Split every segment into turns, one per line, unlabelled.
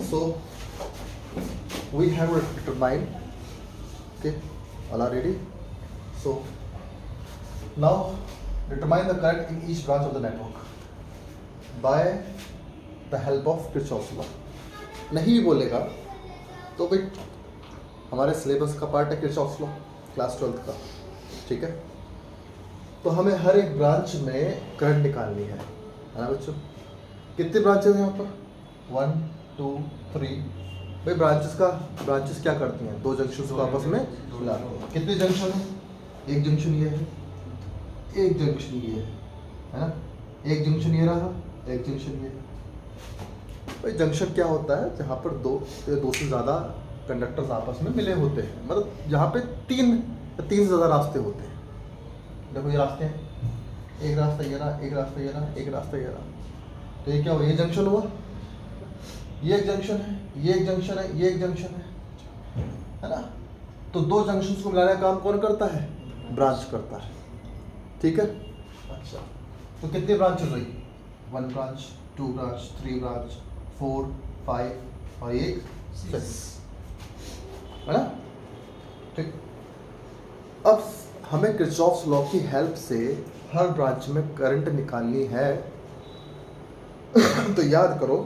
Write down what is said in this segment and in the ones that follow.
So we have determined, okay, all are ready. So now determine the current in each branch of the network by the help of Kirchhoff's law. नहीं बोलेगा तो भाई हमारे syllabus का part है Kirchhoff's law class 12th का, ठीक है। तो हमें हर एक ब्रांच में करंट निकालनी है ना बच्चों। कितने ब्रांचेस हैं यहाँ पर? 1 2 3। भाई ब्रांचेस क्या करती हैं? दो जंक्शन को आपस में मिलाती हैं। कितने जंक्शन हैं? एक जंक्शन ये है, एक जंक्शन ये है ना, एक जंक्शन ये रहा, एक जंक्शन ये। भाई जंक्शन क्या होता है? जहाँ पर दो से ज़्यादा कंडक्टर्स आपस में मिले होते हैं, मतलब जहाँ पे तीन से ज़्यादा रास्ते होते हैं। देखो ये रास्ते हैं, एक रास्ता ये रहा, एक रास्ता ये रहा, एक रास्ता ये रहा। तो ये क्या हुआ? ये जंक्शन हुआ, ये एक जंक्शन है, ये एक जंक्शन है, ये एक जंक्शन है ना। तो दो जंक्शंस को मिलाने का काम कौन करता है? ब्रांच करता है, ठीक है। अच्छा, तो कितनी ब्रांचेस हुई? 1 ब्रांच, 2 ब्रांच, 3 ब्रांच, 4 5 और एक 6, है ना, ठीक। अब हमें किरचॉफ्स लॉ की हेल्प से हर ब्रांच में करंट निकालनी है। तो याद करो,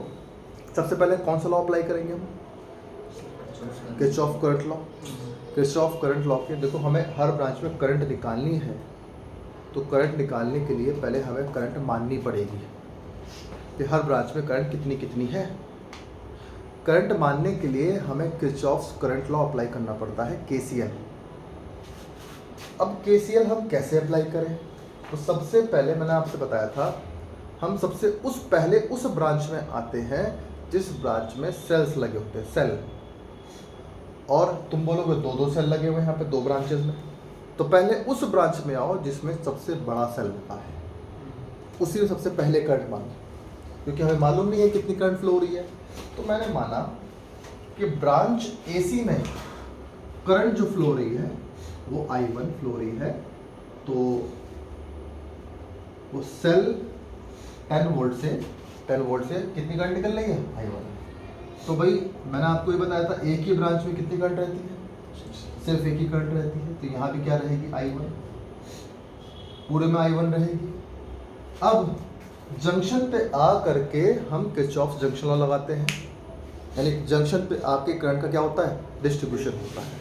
सबसे पहले कौन सा लॉ अप्लाई करेंगे हम? Kirchhoff current law. Kirchhoff current law के देखो, हमें हर ब्रांच में करंट निकालनी है, तो करंट निकालने के लिए पहले हमें करंट माननी पड़ेगी कि हर ब्रांच में करंट कितनी कितनी है। करंट मानने के लिए हमें किरचॉफ्स करंट लॉ अप्लाई करना पड़ता है, केसीएल। अब केसीएल हम कैसे अप्लाई करें? तो सबसे पहले मैंने आपसे बताया था, हम सबसे पहले उस ब्रांच में आते हैं जिस ब्रांच में सेल्स लगे होते हैं, सेल। और तुम बोलोगे दो सेल लगे हुए हैं यहाँ पे 2 ब्रांचेस में, तो पहले उस ब्रांच में आओ जिसमें सबसे बड़ा सेल लगा है, उसी में सबसे पहले करंट मानो, क्योंकि हमें मालूम नहीं है कितनी करंट फ्लो हो रही है। तो मैंने माना कि ब्रांच एसी में करंट जो फ्लो हो रही है वो I1 फ्लो हो रही है, तो वो सेल 10 वोल्ट से कितनी करंट निकल रही है? I1। तो भाई मैंने आपको ये बताया था, एक ही ब्रांच में कितनी करंट रहती है? सिर्फ एक ही करंट रहती है, तो यहाँ भी क्या रहेगी? I1, पूरे में I1 रहेगी। अब जंक्शन पे आ करके हम किरचॉफ जंक्शन लॉ लगाते हैं, यानी जंक्शन पे आके करंट का क्या होता है? डिस्ट्रीब्यूशन होता है,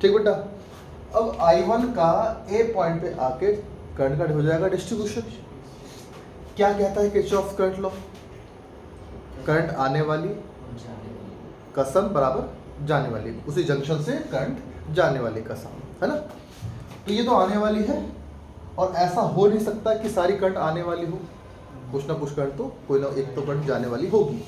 ठीक बेटा। अब I1 का ए पॉइंट पे आके करंट का हो जाएगा डिस्ट्रीब्यूशन। क्या कहता है किरचॉफ करंट लॉ? करंट आने वाली का सम बराबर जाने वाली, उसी जंक्शन से करंट जाने वाली का सम, है ना। तो ये तो आने वाली है, और ऐसा हो नहीं सकता कि सारी करंट आने वाली हो, कुछ ना कुछ करंट तो कोई ना एक तो करंट जाने वाली होगी।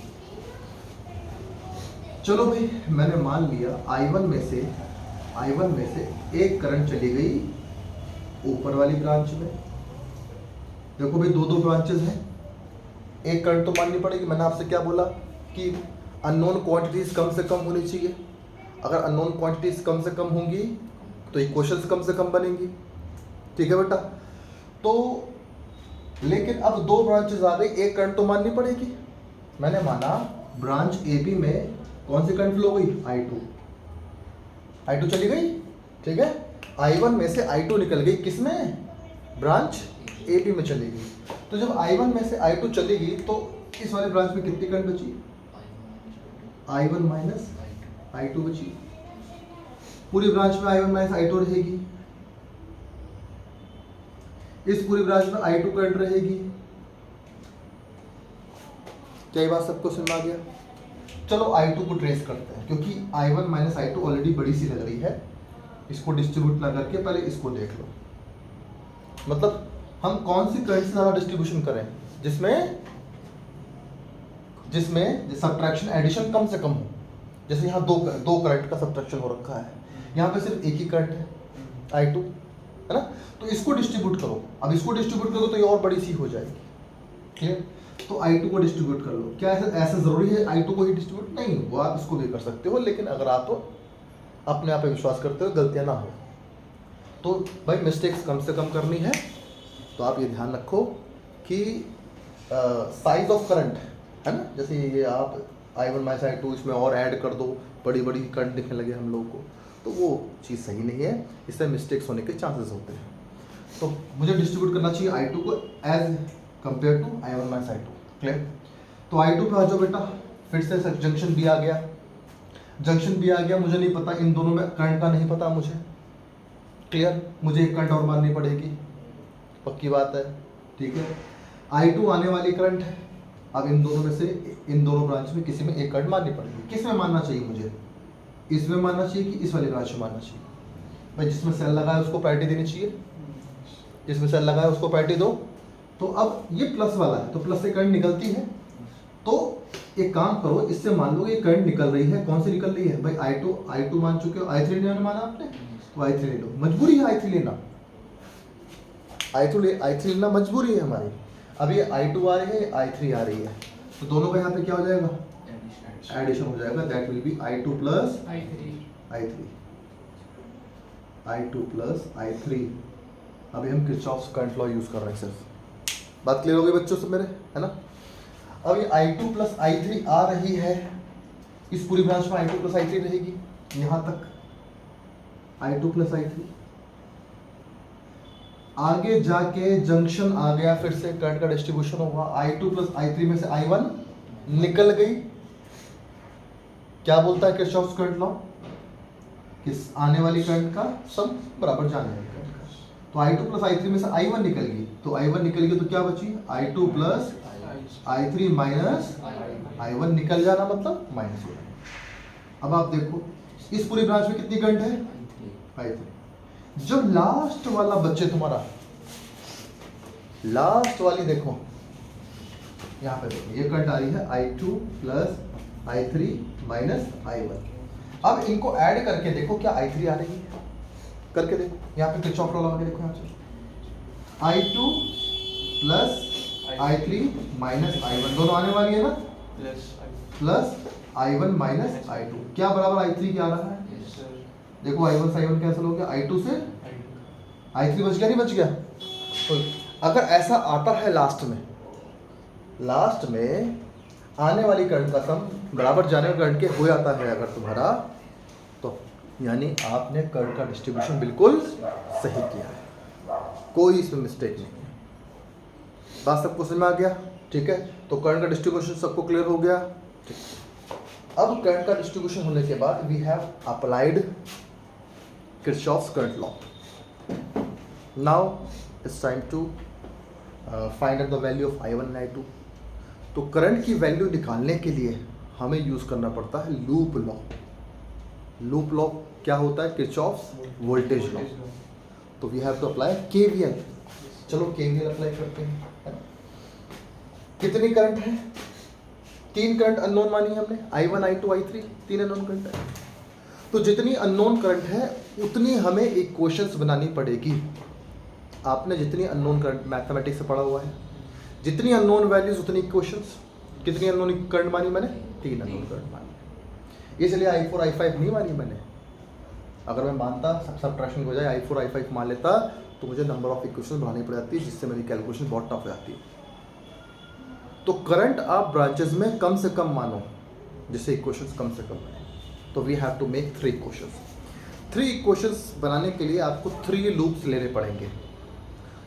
चलो भाई, मैंने मान लिया I1 में से एक करंट चली गई ऊपर वाली ब्रांच में। देखो भाई, दो ब्रांचेस हैं, एक करंट तो माननी पड़ेगी। मैंने आपसे क्या बोला कि अननोन क्वांटिटीज कम से कम होनी चाहिए। अगर अननोन क्वांटिटीज कम से कम होंगी तो इक्वेशंस कम से कम बनेंगी, ठीक है बेटा। तो लेकिन अब 2 ब्रांचेस आ गई, एक करंट तो माननी पड़ेगी। मैंने माना ब्रांच AB में कौन सी करंट फ्लो गई? I2 चली गई, ठीक है। I1 में से I2 निकल गई, किसमें? ब्रांच AB में चली गई। तो जब I1 में से I2 चली गई तो इस वाले ब्रांच में कितनी करंट बची? I1 माइनस I2 बची। पूरी ब्रांच में I1 माइनस I2 रहेगी, इस पूरी ब्रांच में I2 करंट रहेगी। क्या ये बात सबको समझ आ गया? चलो I2 को ट्रेस करते हैं, क्योंकि I1 माइनस I2 ऑलरेडी बड़ी सी लग रही है। इसको डिस्ट्रीब्यूट ना करके पहले इसको देख लो। मतलब हम कौन सी करंट से ज़्यादा डिस्ट्रीब्यूशन करें? जिसमें सब्ट्रैक्शन एडिशन कम से कम हो। जैसे यहाँ दो करंट का सब्ट्रैक्शन हो रखा है, यहाँ पे सिर्फ एक ही करंट है I2, है ना। तो इसको डिस्ट्रीब्यूट करो। अब इसको डिस्ट्रीब्यूट करो तो ये और बड़ी सी हो जाएगी, क्लियर। तो I2 को डिस्ट्रीब्यूट कर लो। क्या ऐसा ज़रूरी है I2 को ही डिस्ट्रीब्यूट? नहीं, वो आप इसको भी कर सकते हो, लेकिन अगर आप तो अपने आप पे विश्वास करते हो, गलतियाँ ना हो, तो भाई मिस्टेक्स कम से कम करनी है। तो आप ये ध्यान रखो कि साइज ऑफ करंट, है ना, जैसे ये आप I1 माइनस I2 इसमें और ऐड कर दो, बड़ी बड़ी करंट दिखने लगे हम लोगों को, तो वो चीज़ सही नहीं है, इससे मिस्टेक्स होने के चांसेस होते हैं। तो मुझे डिस्ट्रीब्यूट करना चाहिए I2 को as compare to I1 minus I2। Clear? तो I2 पे आ जाओ बेटा, फिर से जंक्शन बी आ गया, जंक्शन बी आ गया, मुझे नहीं पता इन दोनों में करंट का नहीं पता मुझे। क्लियर? मुझे एक करंट और माननी पड़ेगी, पक्की बात है, ठीक है। I2 आने वाली करंट है, अब इन दोनों में से इन दोनों ब्रांच में किसी में एक करंट माननी पड़ेगी। किस में मानना चाहिए मुझे? इसमें मानना चाहिए कि इस वाली ब्रांच में मानना चाहिए? भाई जिसमें सेल लगा है उसको प्रायोरिटी देनी चाहिए, जिसमें सेल लगा है उसको प्रायोरिटी दो। तो अब ये प्लस वाला है, तो प्लस से करंट निकलती है, तो एक काम करो, इससे मान लो ये करंट निकल रही है, कौन सी निकल रही है भाई? I2 मान चुके हो, I3 नहीं माना आपने, तो I3 ले लो, मजबूरी है I3 लेना, I3 लेना मजबूरी है हमारी। अब ये I2 आ रही है, I3 आ रही है, तो दोनों का यहाँ पे क्या हो जाएगा? एडिशन हो जाएगा, that will be I2 plus I3, I2 plus I3। अभी हम किरचॉफ्स करंट लॉ यूज कर रहे हैं सिर्फ। बात क्लियर हो गई बच्चों से मेरे, है ना? अब ये I2 प्लस I3 आ रही है, इस पूरी ब्रांच में I2 प्लस I3 रहेगी, यहां तक I2 प्लस I3। आगे जाके जंक्शन आ गया, फिर से करंट का डिस्ट्रीब्यूशन होगा, I2 प्लस I3 में से I1 निकल गई। क्या बोलता है किरचॉफ्स करंट लॉ? किस आने वाली करंट का सम बराबर जाने वाली करंट का। तो I2 प्लस I3 में से I1 निकल गई, तो I1 निकल गई तो क्या बची? I2 plus I3 minus I1 निकल जाना मतलब माइनस हो जाना। अब आप देखो इस पूरी ब्रांच में कितनी करंट है? I3। जब लास्ट वाला बच्चे तुम्हारा, लास्ट वाली देखो यहाँ पे देखो, ये करंट आ रही है I2 plus I3 minus I1। अब इनको ऐड करके देखो क्या I3 आ रही है, करके देखो, यहाँ पे किरचॉफ लॉ लगा के देखो, यहाँ से I2 plus I3 minus I1 दोनों आने वाली है ना, प्लस I1 माइनस I2, क्या बराबर I3 क्या आ रहा है? देखो I1 से I1 कैंसिल हो गया, I2 से I3 बच गया, नहीं बच गया? तो अगर ऐसा आता है लास्ट में आने वाली करंट का सम बराबर जाने वाली करंट के हो जाता है अगर तुम्हारा, तो यानी आपने करंट का डिस्ट्रीब्यूशन बिल्कुल सही किया है, कोई इसमें मिस्टेक नहीं है। बात सबको समझ में आ गया? ठीक है, तो करंट का डिस्ट्रीब्यूशन सबको क्लियर हो गया। ठीक, अब करंट का डिस्ट्रीब्यूशन होने के बाद we have applied Kirchhoff's current law. Now it's time to find out the value of I1 and I2। तो करंट की वैल्यू निकालने के लिए हमें यूज करना पड़ता है लूप लॉ। लूप लॉ क्या होता है? Kirchhoff's voltage law. तो we have to apply KVL। चलो KVL अप्लाई करते हैं, है ना? कितनी करंट है? 3 करंट अननोन मानी हमने, I1 I2 I3, 3 unknown current है। तो जितनी अननोन करंट है उतनी हमें इक्वेशंस बनानी पड़ेगी। आपने जितनी अननोन करंट मैथमेटिक्स से पढ़ा हुआ है, जितनी अननोन वैल्यूज उतनी इक्वेशंस। कितनी अननोन करंट मानी मैंने? 3 अननोन करंट मानी। इसलिए I4 I5 नहीं मानी मैंने। अगर मैं मानता सब्ट्रैक्शन की बजाय I4 I5 मान लेता तो मुझे नंबर ऑफ इक्वेशन बढ़ानी पड़ जाती है, जिससे मेरी कैलकुलेशन बहुत टफ हो जाती है। तो करंट आप ब्रांचेस में कम से कम मानो, जिससे इक्वेशंस कम से कम बने। तो we have to make 3 equations. 3 equations बनाने के लिए आपको 3 लूप्स लेने पड़ेंगे।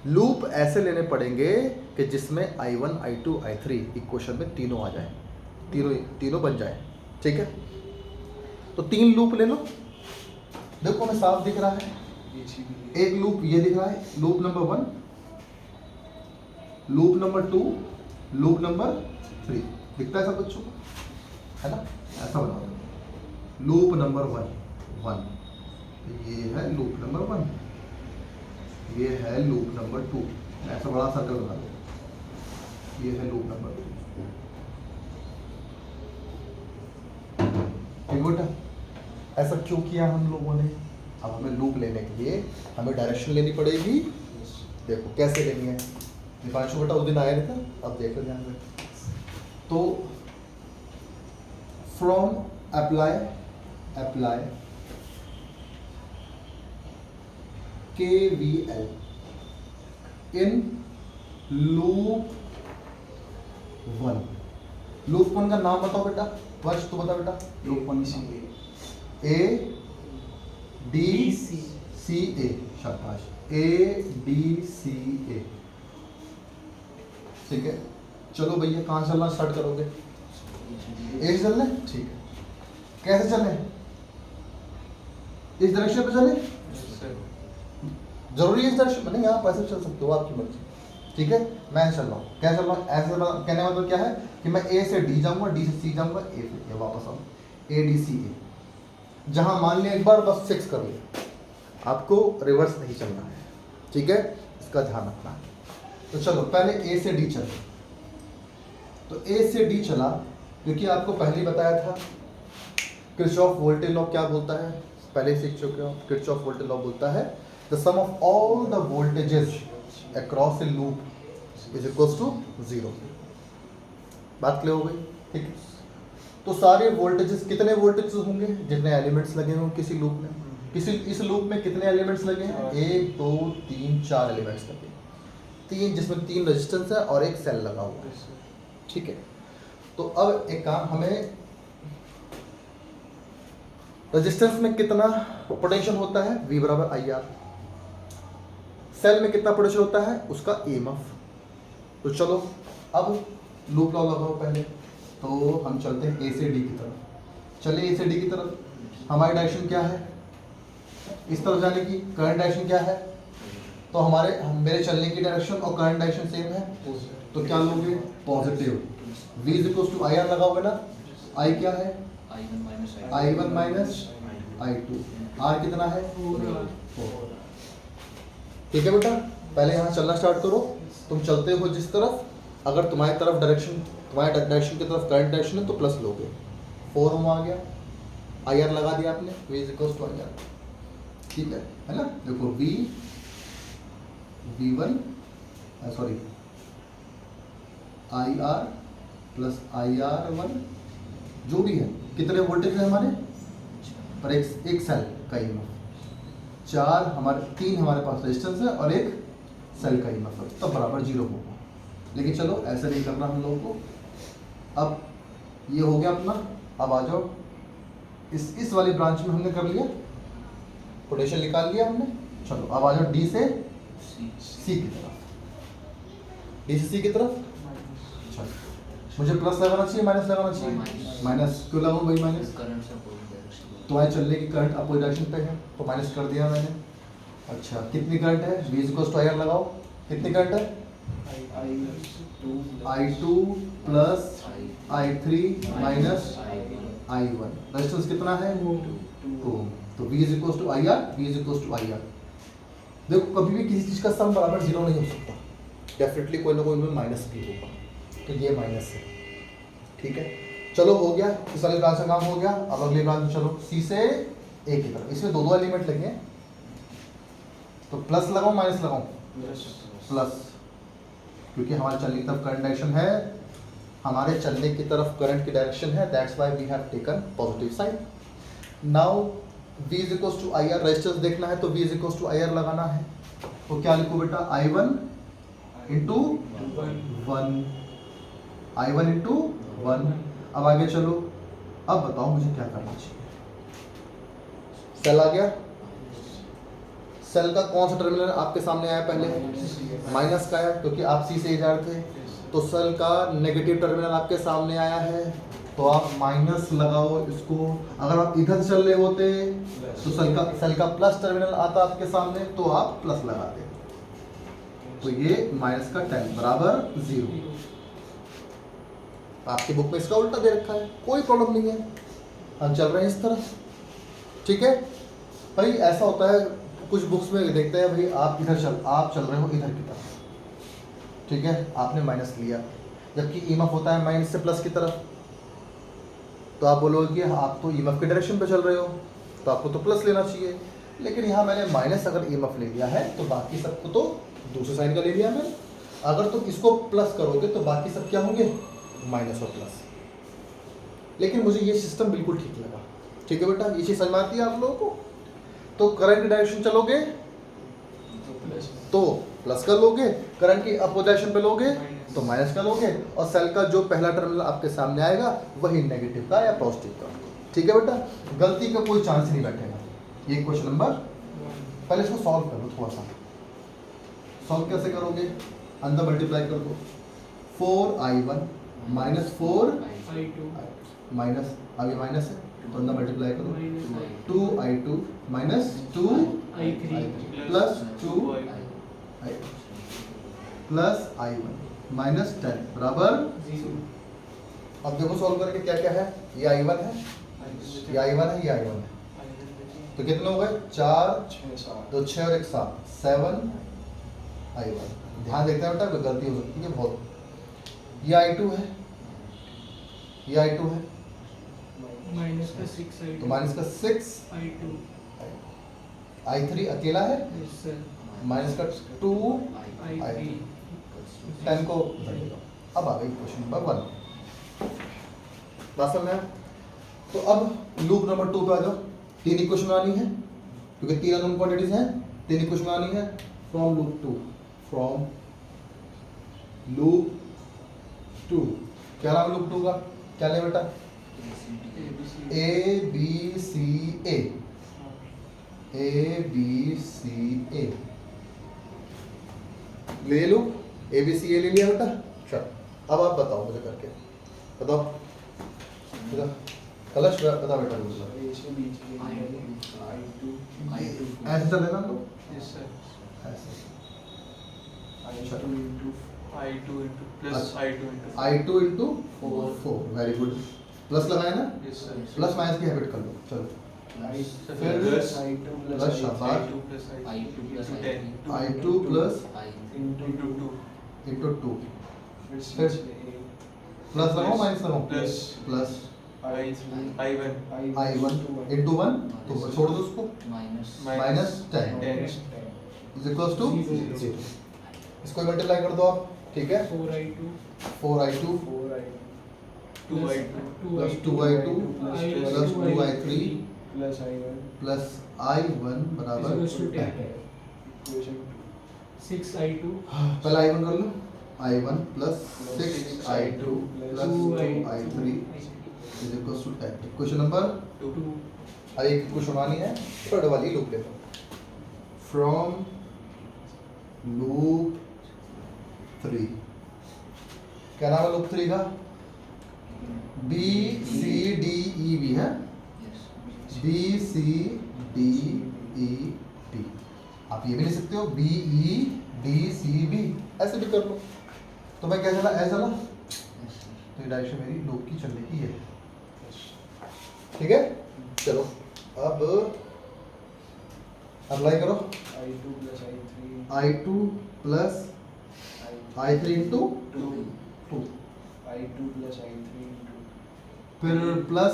लूप ऐसे लेने पड़ेंगे कि जिसमें I1 I2 I3 इक्वेशन में तीनों आ जाए, तीनों बन जाए। ठीक है, तो 3 लूप ले लो। देखो हमें साफ दिख रहा है, एक लूप ये दिख रहा है, loop number 1, loop number 2, loop number 3 दिखता है सब बच्चों को, है ना? ऐसा बना दो। लूप नंबर 1, ये है लूप नंबर 1, ये है लूप नंबर 2, ऐसा बड़ा सर्कल बना दो। ये है लूप नंबर 2। ठीक बेटा, ऐसा क्यों किया हम लोगों ने? अब हमें लूप लेने के लिए हमें डायरेक्शन लेनी पड़ेगी। देखो कैसे लेनी है, दीपांशु बेटा उस दिन आया नहीं था, अब देख लो ध्यान में। तो from apply KVL in loop 1, loop 1 का नाम बताओ बेटा, वर्ष तू बता बेटा। Loop 1 A D C A, शाबाश, A D C A। ठीक है, चलो भैया कहाँ चलना स्टार्ट करोगे? ए से चलने, ठीक है। कैसे चले? इस डायरेक्शन पे चले? जरूरी है इस डायरेक्शन में? नहीं, आप ऐसे चल सकते हो, आपकी मर्जी। ठीक है, मैं चल रहा हूँ, क्या चल रहा हूँ? ऐसे कहने का मतलब क्या है कि मैं ए से डी जाऊंगा, डी से सी जाऊंगा, ए पे वापस आऊँ, ए डी सी ए। जहाँ मान लिया एक बार, बस फिक्स कर लिया, आपको रिवर्स नहीं चलना है। ठीक है, इसका ध्यान रखना है। तो चलो पहले ए से डी चलो। तो ए से डी चला क्योंकि आपको पहले ही बताया था किरचॉफ वोल्टेज लॉ क्या बोलता है, पहले सीख चुके हो। किरचॉफ वोल्टेज लॉ बोलता है the sum of all the voltages across a loop is equals to 0। बात क्लियर हो गई? ठीक है, तो सारे वोल्टेजेस, कितने वोल्टेजेस होंगे? जितने एलिमेंट्स लगे हों किसी लूप में। किसी इस लूप में कितने एलिमेंट्स लगे हैं? 1 2 3 4 एलिमेंट्स लगे, 3, जिसमें 3 रेजिस्टेंस है और एक सेल लगा हुआ है। ठीक है, तो अब एक काम, हमें रेजिस्टेंस में कितना पोटेंशियल होता है? V बराबर IR। सेल में कितना पोटेंशियल होता है? उसका EMF। तो चलो अब लूप लॉ लगाओ पहले। तो हम चलते हैं A से D की तरफ। चलिए A से D की तरफ। हमारी डायरेक्शन क्या है? इस तरफ जाने की। करंट डायरेक्शन क्या है? तो मेरे चलने की डायरेक्शन और करंट डायरेक्शन सेम है, तो क्या लोगे? Positive. V is equal to IR लगाओगे ना। I क्या है? I1 minus I2। R कितना है? 4। ठीक है बेटा, पहले यहाँ चलना स्टार्ट करो। तुम चलते हो जिस तरफ, अगर तुम्हारी डायरेक्शन की तरफ करंट डायरेक्शन है तो प्लस लोगे। 4 ओम आ गया, IR लगा दिया आपने, V is equal to IR। ठीक है ना? देखो V1 sorry IR plus IR1 जो भी है, कितने वोल्टेज है हमारे पर? एक सेल का EMF। 3 हमारे पास रेजिस्टेंस है और एक सेल का EMF है, तब बराबर 0 होगा। लेकिन चलो ऐसा नहीं करना हम लोगों को। अब ये हो गया अपना। अब आ जाओ इस वाली ब्रांच में हमने कर लिया, पोटेंशियल निकाल लिया हमने। चलो अब आ जाओ डी से सी की तरफ। डी से सी की तरफ चलो, मुझे प्लस लगाना चाहिए माइनस लगाना चाहिए? माइनस। क्यों लगाऊं भाई माइनस? तुम्हारे चलने की करंट अपोजिट डायरेक्शन पे है, तो माइनस कर दिया मैंने। अच्छा, कितनी करंट है? V is equal to IR लगाओ। कितनी करंट है? I2 plus I3 minus I1। Resistance कितना है? 2। तो V is equal to IR, V is equal to IR। देखो कभी भी किसी चीज़ का सम बराबर 0 नहीं हो सकता, डेफिनेटली कोई ना कोई में माइनस भी होगा, तो ये माइनस है। ठीक है, चलो हो गया, इस वाली ब्रांच का काम हो गया। अब अगली ब्रांच में चलो, C से A की तरफ। इसमें 2 एलिमेंट लगे, तो प्लस लगाओ माइनस लगाओ? प्लस, क्योंकि हमारे चलने की तरफ करंट डायरेक्शन है, हमारे चलने की तरफ करंट की डायरेक्शन है, that's why we have taken positive side. Now V is equal to IR, resistance देखना है तो V is equal to IR लगाना है। तो क्या लिखो बेटा? I1 into 1, I1 into 1। अब आगे चलो, अब बताओ मुझे क्या करना चाहिए? सेल आ गया। सेल का कौन सा टर्मिनल आपके सामने आया? पहले माइनस का आया, क्योंकि आप C से जा रहे थे। तो सेल का नेगेटिव टर्मिनल आपके सामने आया है, तो आप माइनस लगाओ इसको। अगर आप इधर से चल रहे होते तो सेल का प्लस टर्मिनल आता आपके सामने, तो आप प्लस लगाते। तो ये माइनस का 10 बराबर 0। आपकी बुक में इसका उल्टा दे रखा है, कोई प्रॉब्लम नहीं है, हम चल रहे हैं इस तरफ। ठीक है भाई, ऐसा होता है कुछ बुक्स में देखते हैं भाई आप चल रहे हो इधर की तरफ, ठीक है, आपने माइनस लिया, जबकि EMF होता है माइनस से प्लस की तरफ। तो आप बोलोगे कि आप तो EMF के डायरेक्शन पे चल रहे हो, तो आपको तो प्लस लेना चाहिए। लेकिन यहाँ मैंने माइनस अगर EMF ले लिया है, तो बाकी सबको तो दूसरे साइड का ले लिया मैंने। अगर तुम इसको प्लस करोगे तो बाकी सब क्या होंगे? माइनस और प्लस। लेकिन मुझे ये सिस्टम बिल्कुल ठीक लगा। ठीक है बेटा, ये चीज़ समझ में आती है आप लोगों को? तो करंट की डायरेक्शन चलोगे तो प्लस का लोगे, करंट की अपोजिशन पे लोगे तो माइनस का लोगे, और सेल का जो पहला टर्मिनल आपके सामने आएगा वही नेगेटिव का या पॉजिटिव का। ठीक है बेटा, गलती का कोई चांस नहीं बैठेगा। ये क्वेश्चन नंबर, पहले इसको सॉल्व कर लो थोड़ा सा। सॉल्व कैसे करोगे, अंदर मल्टीप्लाई कर दो, 4i1 माइनस 4 माइनस, अभी माइनस है तो अंदर मल्टीप्लाई करो, 2i2 minus 2i3 plus 2i plus i1 minus 10 बराबर 0। अब देखो सॉल्व करके क्या क्या है, ये i1 है, ये i1 है, ये i1 है, तो कितने हो गए, 4 2 6 और 1 7 7i1। ध्यान देखते हैं बेटा, कोई गलती हो सकती है बहुत। ये i2 है, ये i2 है,
माइनस का 6
तो माइनस का 6
i2
i3 अकेला है, माइनस का 2
i3
10 को घटेगा। अब आ गई क्वेश्चन नंबर 1, बात समझ में आया? तो अब लूप नंबर 2 पे आ जाओ। 3 इक्वेशन आनी है क्योंकि 3 अननोन क्वांटिटीज हैं, 3 इक्वेशन आनी है। फ्रॉम लूप 2, फ्रॉम लूप 2, क्या नाम है लूप 2 का, क्या ले बेटा, A B C A, A B C ए ले लो, ए बी सी ए ले लिया बेटा। चलो अब आप बताओ मुझे करके, बताओ बेटा, कलश बता बेटा मुझे, ऐसे चलेगा तो ऐसे, i2 into 4, very good, plus लगाए ना, प्लस माइनस की हैबिट कर लो। चलो फिर प्लस शाबाश, i2 प्लस इंटू 2, फिर प्लस लगाओ माइनस लगाओ, प्लस i1 इंटू 1, तो छोड़ दो उसको, माइनस 10 इज इक्वल्स टू 0। इसको मल्टीप्लाई कर दो आप, ठीक है, 4i2 plus 2i2 plus 2i3 plus i1 बराबर
6i2
पहले i1 कर लो, i1 plus 6i2 plus 2i3 is equals to 10। Question number
2
अब एक क्वेश्चन आनी है, थर्ड वाली लूप ले लो, फ्रॉम लूप 3, क्या नाम है लूप 3 का, B C D E B है, B C D E B, आप ये भी लिख सकते हो B E D C B, ऐसे भी कर लो। तो मैं क्या चला, ऐसा चला, तो ये डायरेक्शन मेरी लूप की चलने की है, ठीक है। चलो अब अप्लाई करो, i2 प्लस i3 इंटू 2, फिर plus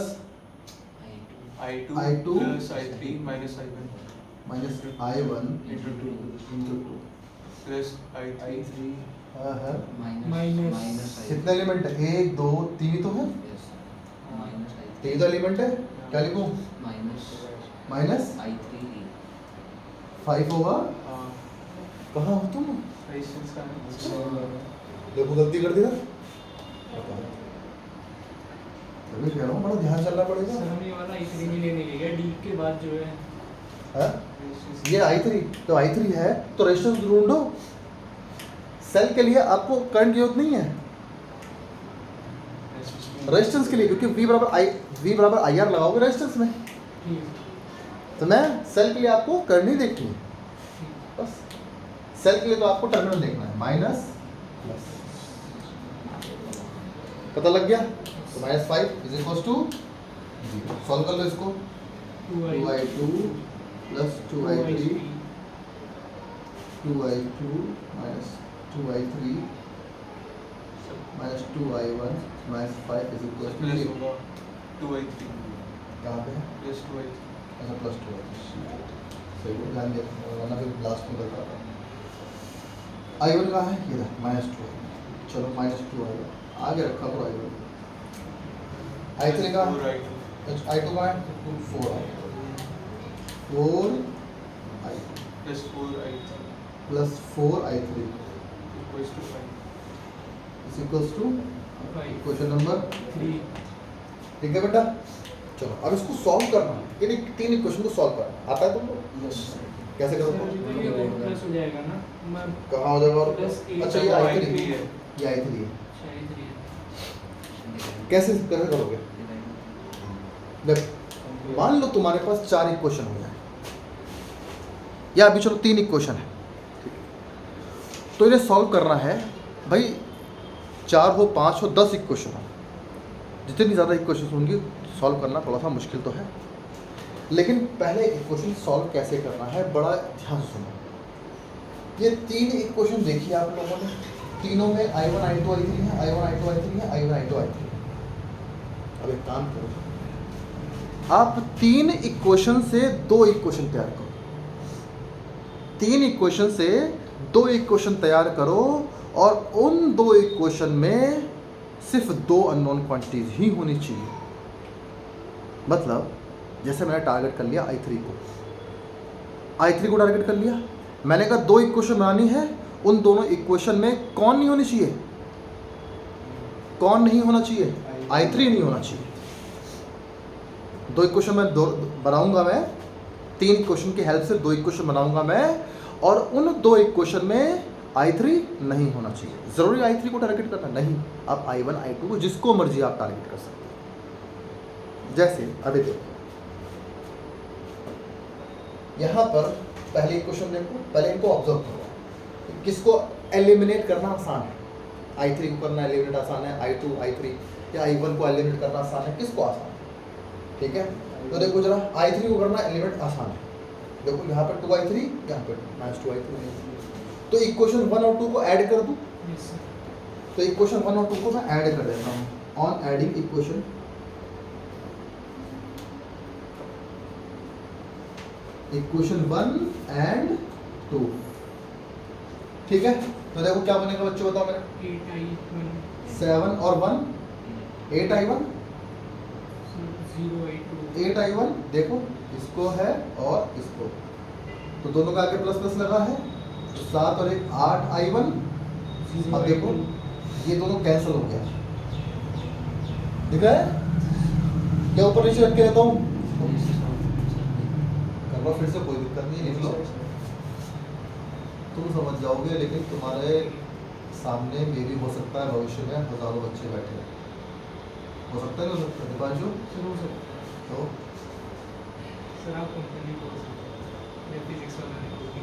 i2
plus i3 minus i1
minus i1 into 2
plus i3
है,
माइनस
कितने एलिमेंट है, 1 2 3 तो है, 3 तो एलिमेंट है, क्या लिखूं, माइनस 5 होगा, कहाँ हो तुम,
resistance का
देखो गलती कर दी ना, तभी कह रहा हूँ बड़ा ध्यान चलना पड़ेगा।
सर हमें ये वाला i3 में लेने के लिए डी के बाद जो है
हाँ? ये i3, तो i3 है तो रेजिस्टेंस ढूंढो, सेल के लिए आपको करंट की जरूरत नहीं है, रेजिस्टेंस के लिए, क्योंकि v बराबर आई आर लगाओगे रेजिस्टेंस में, तो मैं सेल के लिए आपको करंट नहीं देखनी है, बस सेल के लिए तो आपको टर्मिनल देखना है, माइनस प्लस, पता लग गया, तो minus 5 is equals to 0। Solve कर लो इसको, 2i2 plus 2i3 minus 2i3 minus 2i1 minus 5 is equals to
plus
0।
होगा 2i3
कहाँ पे है,
plus 2i3
अच्छा प्लस 2 सही है, ध्यान दे, वरना फिर लास्ट में करता था। i1 कहाँ है, ये रहा माइनस 2, चलो माइनस 2 i1 आगे रखा तो i1, i3 का i2 कहाँ है, 4 i 4 i
plus 4i3
plus 4i3
equals to 5.
Is equals to
5
question number
3
ठीक है बेटा। चलो अब इसको सॉल्व करना है, इन तीन इक्वेशन को सॉल्व करना आता है तुमको?
Yes.
कैसे
सर
करोगे?
ये और प्लस हो जाएगा ना मैं
कहाँ हो जाएगा और
प्लस
अच्छा ये i3
है.
ये i3 है,
शायद 3
कैसे कैसे करोगे? देख मान लो तुम्हारे पास 4 इक्वेशन हो जाए, या अभी चलो 3 इक्वेशन है, ठीक है? तो इन्हें सॉल्व करना है भाई, 4 हो 5 हो 10 इक्वेशन हो, जितनी ज़्यादा इक्वेशन होंगी सॉल्व करना थोड़ा सा मुश्किल तो है, लेकिन पहले इक्वेशन सॉल्व कैसे करना है बड़ा ध्यान से सुनो। ये 3 इक्वेशन देखिए आप लोगों ने, तीनों में i1 i2 i3 है, i1 i2 i3 है, i1 i2 i3 है। अब एक काम करो, आप 3 इक्वेशन से 2 इक्वेशन तैयार करो, 3 इक्वेशन से 2 इक्वेशन तैयार करो, और उन 2 इक्वेशन में सिर्फ 2 अननोन क्वांटिटीज ही होनी चाहिए। मतलब जैसे मैंने टारगेट कर लिया i3 को टारगेट कर लिया, मैंने कहा 2 इक्वेशन बनानी है, उन दोनों इक्वेशन में कौन नहीं होनी चाहिए? कौन नहीं होना चाहिए? i3 नहीं होना चाहिए। 2 इक्वेशन में बनाऊंगा मैं, 3 इक्वेशन की हेल्प से 2 इक्वेशन बनाऊंगा मैं, और उन 2 इक्वेशन में i3 नहीं होना चाहिए। ज़रूरी i3 को टारगेट करना नहीं, आप i1 i2 को जिसको मर्जी आप टारगेट कर सकते हैं। जैसे अभी देखो यहाँ पर पहले इक्वेशन देखो, पहले इनको ऑब्जर्व करो, किसको एलिमिनेट करना आसान है? i3 को करना एलिमिनेट आसान है, i2 i3 या i1 को एलिमिनेट करना आसान है, किसको आसान है? ठीक है, तो देखो जरा i3 को करना एलिमिनेट आसान है, देखो यहाँ पर 2i3, यहाँ पर -2i3, तो इक्वेशन 1 और 2 को ऐड कर दूँ,
यस सर
तो इक्वेशन 1 और 2 को मैं ऐड कर देता हूँ। On adding equation equation 1 and 2, ठीक है, तो देखो क्या बनेगा बच्चों, बताओ मेरे
8i1
7 और 1 8i1
0i2
8i1, देखो इसको है और इसको, तो दोनों का आगे प्लस प्लस लगा है, तो 7 और 1 8i1। अब देखो ये दोनों कैंसिल हो गया, दिख रहा है क्या? ऊपर नीचे रख के रहता हूँ, करवा फिर से कोई दिक्कत नहीं, लिख लो, तुम समझ जाओगे, लेकिन तुम्हारे सामने मे भी हो सकता है भविष्य में हजारों बच्चे बैठे हैं, हो सकता है ना, हो सकता है दीपांशु?
सर हो सकता
तो
सर आप कंपनी को हो सकता है या फिजिक्स वाला नहीं होगी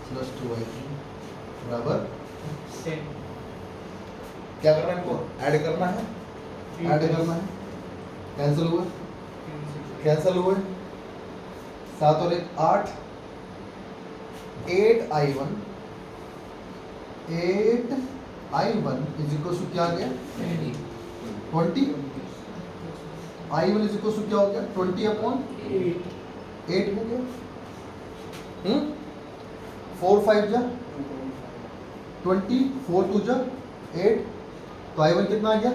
प्लस 2i3 बराबर
10
क्या करना है? इनको ऐड करना है, ऐड करना है, कैंसिल हुए, कैंसिल हुए, 7 और 1 8 8i1 इज इक्वल टू क्या आ गया? 20 i1 इज इक्वल टू क्या हो गया? 20/8 हो गया। 4 5 जा 20, 4 2 जा 8, तो i1 कितना आ गया?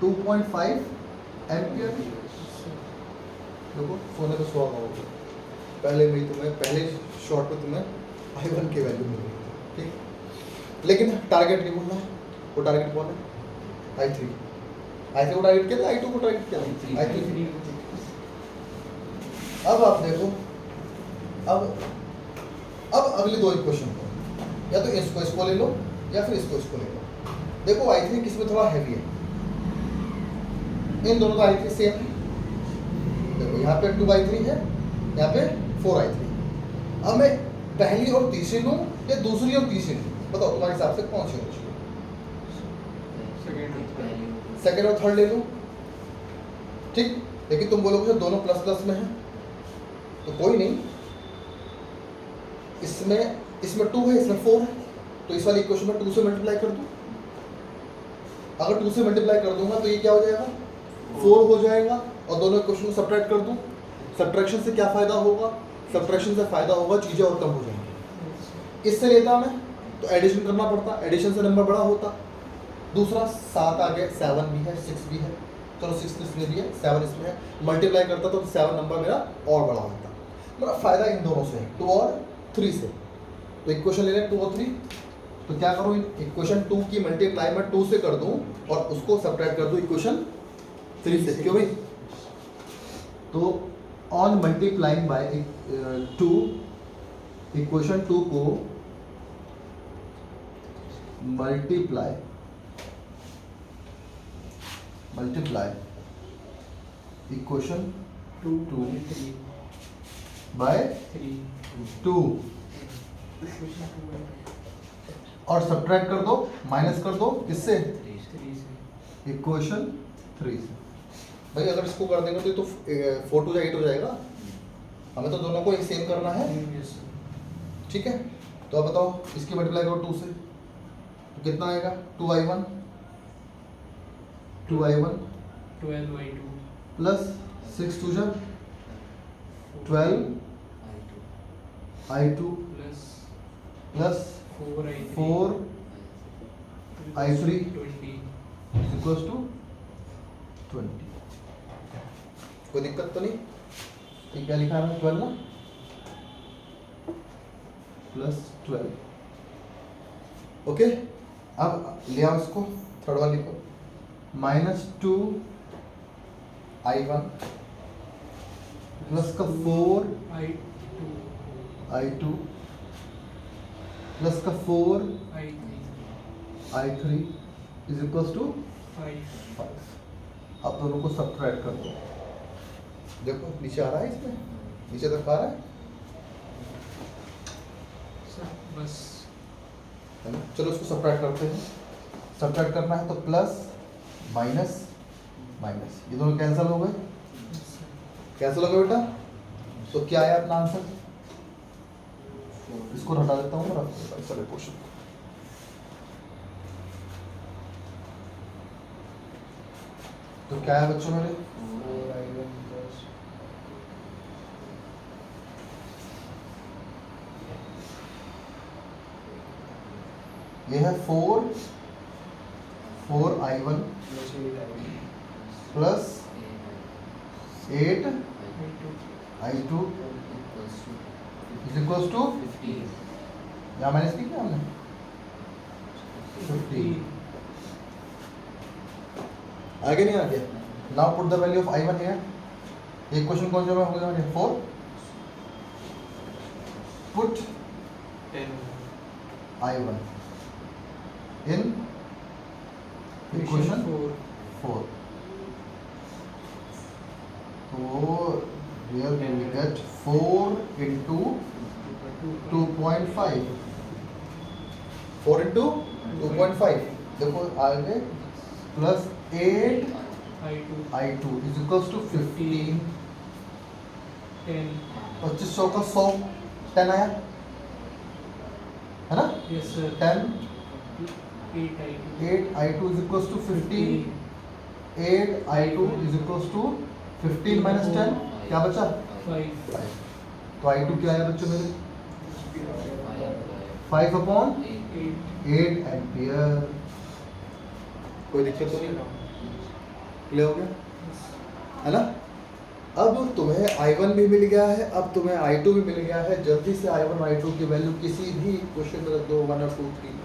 2.5 एम्पियर। देखो सोने पे सुहागा हो गया, पहले में ही तुम्हें पहले शॉट पे तुम्हें i1 की वैल्यू मिल गई, ठीक, लेकिन टारगेट नहीं भूलना है, वो टारगेट कौन है? i3 को टारगेट किया था, i2 को टारगेट किया था, i3। अब आप देखो, अब अगली 2 इक्वेशन को, या तो इसको ले लो या फिर इसको ले लो। देखो i3 किसमें थोड़ा हैवी है, इन दोनों का i3 सेम है, देखो यहाँ पे 2i3 है, यहाँ पे 4i3। अब मैं पहली और तीसरी लूँ या दूसरी और तीसरी लूँ, बताओ तुम्हारे हिसाब से कौन सी होनी चाहिए? सेकेंड और थर्ड ले लूँ, ठीक, लेकिन तुम बोलोगे दोनों प्लस प्लस में है, तो कोई नहीं, इसमें 2 है, इसमें 4 है, तो इस वाली इक्वेशन में 2 से मल्टीप्लाई कर दूँ। अगर 2 से मल्टीप्लाई कर दूंगा तो ये क्या हो जाएगा? 4 हो जाएगा, और दोनों इक्वेशन को सब्ट्रैक्ट कर दूँ। सब्ट्रैक्शन से क्या फ़ायदा होगा? सब्ट्रैक्शन से फ़ायदा होगा चीज़ें और कम हो जाएंगी। इससे लेता मैं तो एडिशन करना पड़ता, एडिशन से नंबर बड़ा होता। दूसरा 7 आ गया, 7 भी है, 6 भी है, चलो 6 इसमें भी है, 7 इसमें है, मल्टीप्लाई करता तो 7 नंबर मेरा और बड़ा होता। मेरा फायदा इन दोनों से है, 2 और 3 से। तो इक्वेशन ले लें 2 और 3, तो क्या करूँ, इक्वेशन 2 की मल्टीप्लाई मैं 2 से कर दूँ और उसको सब्ट्रैक्ट कर दूँ इक्वेशन 3 से, क्यों भाई? तो ऑन मल्टीप्लाइंग बाय 2, इक्वेशन 2 को मल्टीप्लाई इक्वेशन
2
2
3
बाय
3
2 और सब्ट्रैक्ट कर दो, माइनस कर दो, किससे?
3 से
इक्वेशन 3 से। भाई अगर इसको कर देंगे तो 4 टू 8 हो जाएगा, हमें तो दोनों को एक सेम करना है,
यस
ठीक है? तो अब बताओ इसकी मल्टीप्लाई करो 2 से, तो कितना आएगा? 2i1
12i2
प्लस 6 2 जा 12 i2
plus
plus
4i3
4 i3
20
equals to 20। कोई दिक्कत तो नहीं? ये क्या लिखा है? 12 ना, प्लस 12। ओके, अब ले आओ इसको, थर्ड वाले को, -2 i1 प्लस का 4
i2
i2 प्लस का 4
i3
i3 is equals to
5
5। अब दोनों को सब्ट्रैक्ट कर दो, देखो नीचे आ रहा है, इसमें नीचे तक आ रहा है,
सर बस
है ना? चलो इसको सब्ट्रैक्ट करते हैं। सब्ट्रैक्ट करना है तो प्लस माइनस माइनस, ये दोनों कैंसिल हो गए, कैंसिल हो गए बेटा। तो क्या है अपना आंसर? इसको हटा देता हूँ, रख देता हूँ सारे पोर्शन। तो क्या है बच्चों मेरे?
4i1 plus
ये है 4 4i1
plus 8i1
plus 8
i2
i2 is equals to, यहाँ माइनस की क्या हमने? 15। आगे नहीं आ गया? Now put the value of i1 here. एक क्वेश्चन कौन सा हो गया? 4 put
10
i1 in equation 4. So here we will get 4 into 2.5, 4 into 2.5, देखो आगे plus 8
i2
i2 is equals to 15।
10
2500 का 100 10 आया है ना?
yes sir
10
8i2
8 i2 is equals to 15, 8 i2 is equals to 15 minus 10, क्या बचा?
5
5। तो i2 क्या है बच्चों मेरे? 5 अपॉन 8 एम्पियर। कोई दिक्कत तो नहीं? क्लियर हो गया है ना? अब तुम्हें i1 भी मिल गया है, अब तुम्हें i2 भी मिल गया है। जल्दी से i1 और i2 की वैल्यू किसी भी क्वेश्चन में रख दो, 1 और 2 3 में।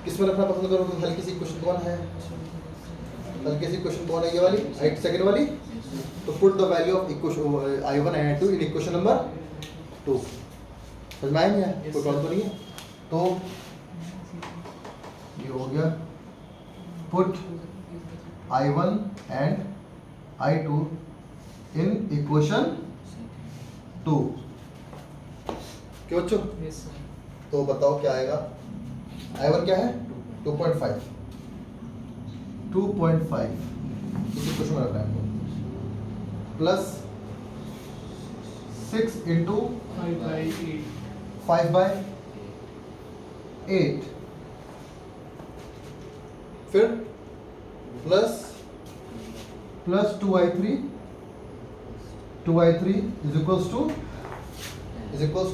किस में रखना पसंद करोगे? हल्की सी क्वेश्चन कौन है? हल्की सी क्वेश्चन कौन है? ये वाली, राइट सेकंड वाली। तो put the value of equation i1 and i2 in equation number 2। समझ में आएंगे? कोई प्रॉब्लम तो नहीं है? तो ये हो गया, put i1 and i2 in equation 2। क्यों बच्चों?
yes sir
तो बताओ क्या आएगा? i1 क्या है? 2.5 इसी क्वेश्चन में रखना है प्लस 6 इंटू
5/8
5/8, फिर plus 2i3 is equals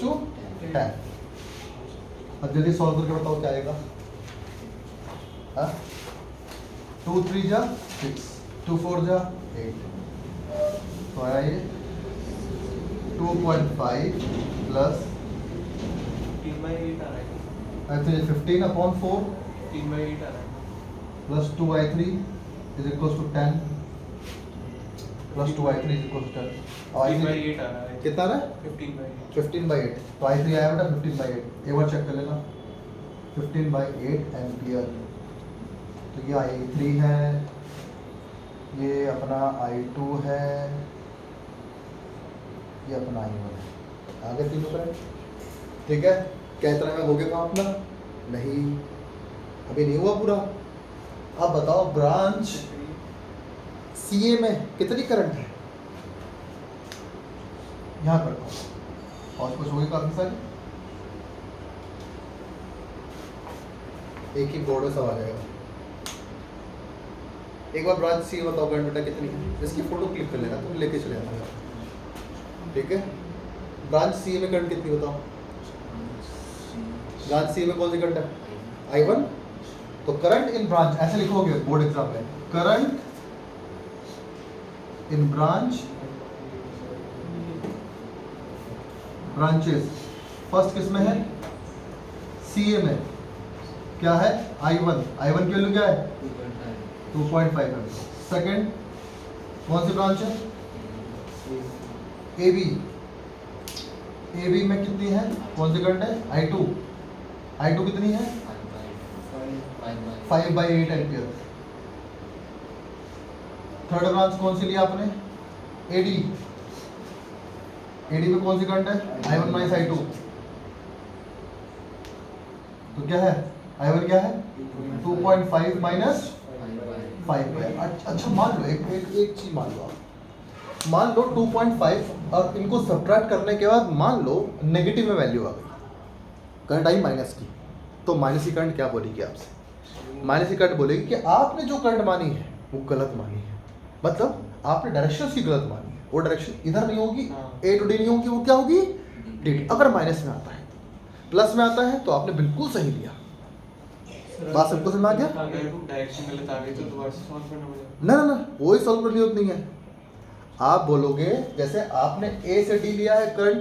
to 10। अब जल्दी सॉल्व करके बताओ क्या आएगा? 2 3 जा 6, 2 4 जा 8 तो आया ये 2.5 प्लस
15/8 आ रहा है।
I3 15/4
15/8 आ रहा है।
plus 2I3 is equals to 10 plus 2I3 is equals to 10 और I3
15/8 आ रहा है।
कितना आ रहा है
15/8।
15/8 तो I3 आया बेटा 15/8 एक बार चेक कर लेना 15/8 एम्पियर तो ये I3 है ये अपना I2 है ये अपना I1 है आगे तीनों करंट ठीक है क्या इतना में हो गया काम अपना नहीं अभी नहीं हुआ पूरा अब बताओ ब्रांच सीए में कितनी करंट है यहाँ कर और कुछ होगी काफी सारी एक ही बोर्ड में सब आ जाएगा एक बार ब्रांच सी बताओ करंट बेटा कितनी है इसकी फोटो क्लिक कर लेना तुम लेके चले जाना ठीक है ब्रांच सी में करंट कितनी बताओ ब्रांच सी में कौन सी करंट है I1 तो करंट इन ब्रांच ऐसे लिखोगे बोर्ड एग्जाम में current in branch branches first किस में है सीए में क्या है I1 की वैल्यू क्या है 2.5 है सेकंड कौन सी ब्रांच है AB में कितनी है कौन सी करंट है I2 कितनी है 5/8 एम्पियर थर्ड ब्रांच कौन सी लिया आपने AD में कौन सी करंट है I1 माइनस I2 तो क्या है I1 क्या है 2.5 माइनस 5 अच्छा मान लो एक चीज मान लो आप मान लो 2.5 और इनको सब्ट्रैक्ट करने के बाद मान लो नेगेटिव में वैल्यू आ गई करंट आई माइनस की तो माइनस की करंट क्या बोलेगी आपसे माइनस की करंट बोलेगी कि आपने जो करंट मानी है वो गलत मानी है मतलब आपने डायरेक्शन की गलत मानी है वो डायरेक्शन इधर नहीं होगी A to D नहीं होगी वो क्या होगी D अगर माइनस में आता है प्लस में आता है तो आपने बिल्कुल सही लिया बात सबको समझ आ गया
अगर डायरेक्शन गलत आ गई तो दोबारा से सॉल्व करना पड़ेगा।
ना कोई सॉल्व करने की जरूरत नहीं है आप बोलोगे जैसे आपने A से D लिया है करंट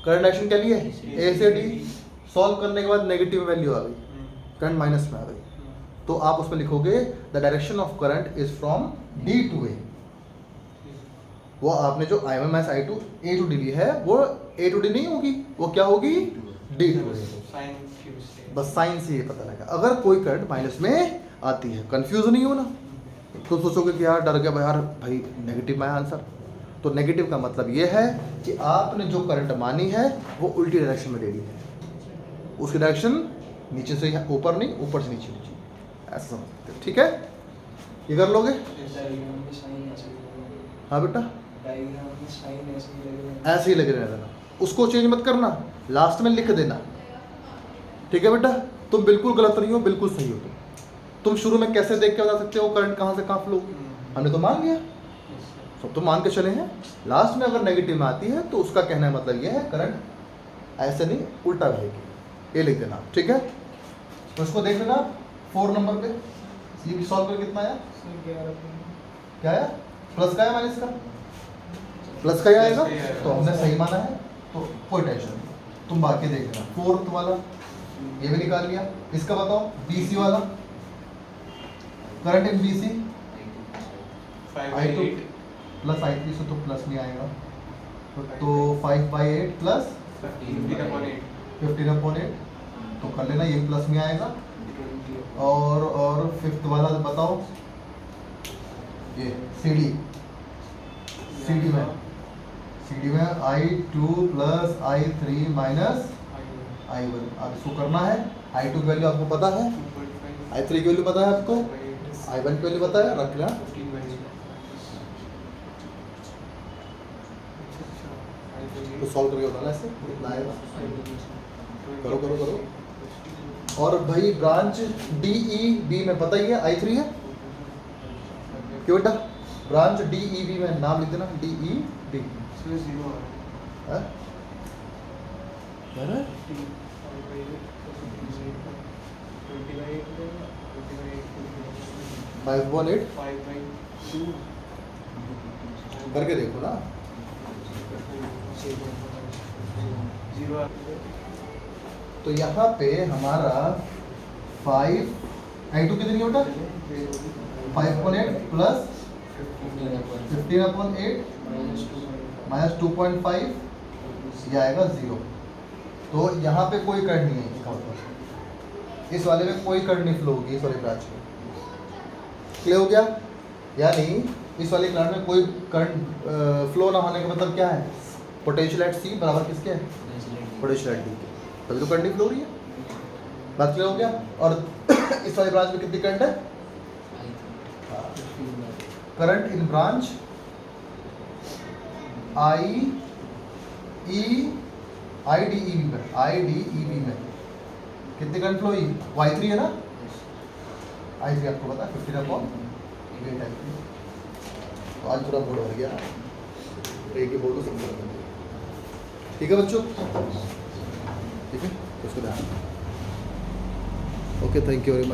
डायरेक्शन क्या लिया है A से D सॉल्व करने के बाद नेगेटिव वैल्यू आ गई करंट माइनस में आ गई तो आप उसमें लिखोगे the direction of current is from D to A वो आपने जो I1 minus I2 A to D ली है वो A to D नहीं होगी वो क्या होगी D to A
sign fuse से
बस साइन से ये पता लगा अगर कोई करंट माइनस में आती है कंफ्यूज नहीं हो ना तो सोचोगे कि यार डर गया भाई नेगेटिव में आया आंसर तो नेगेटिव का मतलब ये है कि आपने जो करंट मानी है वो उल्टी डायरेक्शन में ले ली है उसकी डायरेक्शन नीचे से ऊपर नहीं ऊपर से नीचे ऐसा समझ सकते हो ठीक है ये कर लोगे हाँ बेटा ऐसे ही लगे रहना उसको चेंज मत करना लास्ट में लिख देना ठीक है बेटा तुम बिल्कुल गलत नहीं हो बिल्कुल सही हो तुम शुरू में कैसे देख के बता सकते हो करंट कहाँ से कहाँ फ्लो हमने तो मान लिया सब तो मान के चले हैं लास्ट में अगर नेगेटिव में आती है तो उसका कहने का मतलब ये है करंट ऐसे नहीं उल्टा रहेगी ये लिख देना ठीक है तो इसको देख लेना 4 नंबर पे ये भी सॉल्व कर कितना आया क्या आया प्लस का है माइनस का प्लस का ही आएगा तो हमने सही माना है तो कोई टेंशन नहीं तुम बाकी देख लेना फोर्थ वाला ये भी निकाल लिया इसका बताओ BC वाला current in BC I2 plus I3 से तो प्लस नहीं आएगा तो 5/8 प्लस 15/8 तो कर लेना ये प्लस में आएगा और फिफ्थ वाला बताओ ये CD में I2 plus I3 minus I1 अब इसको करना है I2 की वैल्यू आपको पता है I3 की वैल्यू पता है आपको I1 की वैल्यू पता है रख लेना तो सॉल्व करके बताना ऐसे कितना आएगा करो और भाई ब्रांच DEB में पता ही है I3 है क्यों बेटा ब्रांच DEB में नाम लिख देना DEB है 5/8 करके देखो ना।
जीरो
तो यहाँ पे हमारा 5 I2 कितनी है बेटा? 5.8 प्लस 15/8 माइनस 2.5 ये आएगा 0। तो यहाँ पे कोई करंट नहीं है इसका मतलब इस वाले में कोई करंट नहीं फ्लो होगी इस वाले ब्रांच में। क्लियर हो गया? यानी इस वाले प्लांट में कोई करंट फ्लो ना होने का मतलब क्या है? पोटेंशियल एट सी बराबर किसके है? पोटेंशियल एट डी के। तभी तो करंट नहीं फ्लो हो रही है। बात क्लियर हो गया? और इस वाले ब्रांच में कितनी करंट है? करंट इन ब्रांच IDEB में कितनी करंट फ्लो हुई? Y3 है ना? I3 आपको पता है 15/8 है। तो आज पूरा बोर्ड हो गया, एक ही बोर्ड को समझ में। ठीक है बच्चों? ठीक है, उसको ध्यान। Okay, thank you very much.